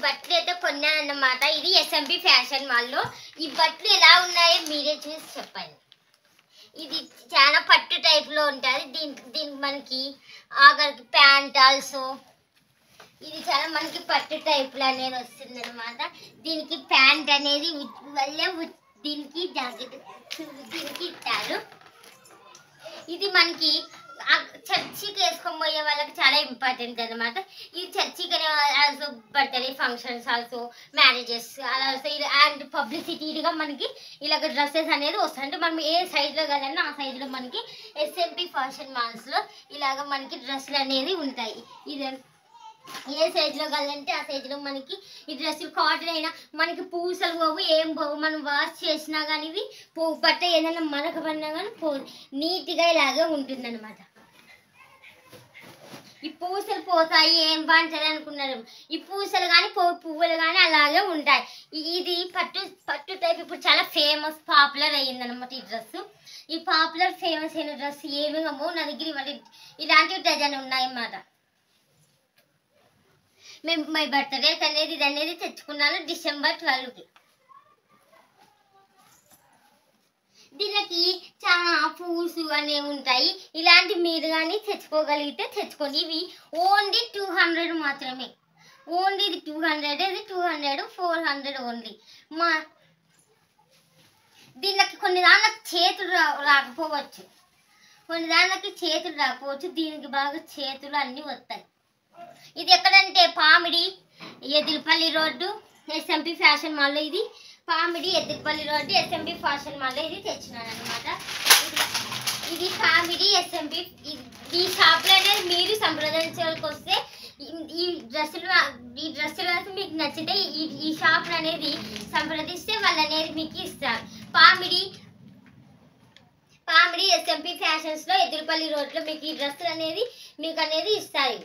బట్టలు అయితే కొన్నానన్నమాట. ఇది ఎస్ఎంపి ఫ్యాషన్ మాల్లో. ఈ బట్టలు ఎలా ఉన్నాయో మీరే చూసి చెప్పండి. ఇది చాలా పట్టు టైప్లో ఉంటుంది. దీనికి మనకి ఆఖరికి ప్యాంట్ ఆల్సో ఇది చాలా మనకి పట్టు టైప్లో అనేది వస్తుంది అనమాట. దీనికి ప్యాంట్ అనేది దీనికి జాకెట్ దీనికి ఇచ్చారు. ఇది మనకి చర్చికి వేసుకొని పోయే వాళ్ళకి చాలా ఇంపార్టెంట్ అనమాట. ఇది చర్చికి also birthday functions also marriages అలా అండ్ పబ్లిసిటీగా మనకి ఇలాగ డ్రెస్సెస్ అనేది వస్తాయి. అంటే మనం ఏ సైజ్లో కావాలన్నా ఆ సైజ్లో మనకి ఎస్ఎంపి ఫ్యాషన్ మాల్స్లో ఇలాగ మనకి డ్రెస్సులు అనేది ఉంటాయి. ఇది ఏ సైజులో కావాలంటే ఆ సైజులో మనకి ఈ డ్రెస్సులు కాటన్ అయినా మనకి పూసలు పోవు ఏం పోవు. మనం వాష్ చేసినా కానీ ఇవి పోవు. బట్ట ఏదైనా మనకు పడినా కానీ పోవు. నీట్గా ఇలాగే ఉంటుందన్నమాట. ఈ పూసలు పోతాయి ఏం బాగుంటుంది అనుకున్నారు. ఈ పూసలు కానీ పువ్వులు కానీ అలాగే ఉంటాయి. ఇది పట్టు టైప్ ఇప్పుడు చాలా ఫేమస్ పాపులర్ అయ్యిందనమాట ఈ డ్రెస్. ఈ పాపులర్ ఫేమస్ అయిన డ్రెస్ ఏమేమో నా దగ్గర ఇలాంటివి డజన్ ఉన్నాయన్నమాట. మేము మై బర్త్డేకి అనేది ఇది అనేది తెచ్చుకున్నాను డిసెంబర్ 12కి. దీనికి చాలా పూసు అనేవి ఉంటాయి. ఇలాంటి మీరు కానీ తెచ్చుకోగలిగితే తెచ్చుకోండి. ఇవి ఓన్లీ 200 మాత్రమే. ఓన్లీ ఇది 200 ఇది 200 400 ఓన్లీ. దీనికి కొన్ని దానికి చేతులు రాకపోవచ్చు. దీనికి బాగా చేతులు అన్నీ వస్తాయి. ఇది ఎక్కడంటే పామిడి ఎదిరిపల్లి రోడ్డు ఎస్ఎంపి ఫ్యాషన్ మాల్లో. ఇది పామిడి ఎదిరిపల్లి రోడ్డు ఎస్ఎంపి ఫ్యాషన్ మాల్లో ఇది తెచ్చినాను అనమాట. ఇది పామిడి ఎస్ఎంపి. ఈ షాప్లో అనేది మీరు సంప్రదించడానికి వస్తే ఈ డ్రెస్సులు మీకు నచ్చితే ఈ షాప్ అనేది సంప్రదిస్తే వాళ్ళు అనేది మీకు ఇస్తారు. పామిడి ఎస్ఎంపి ఫ్యాషన్స్లో ఎదిరిపల్లి రోడ్లో మీకు ఈ డ్రెస్సులు అనేది మీకు అనేది ఇస్తారు.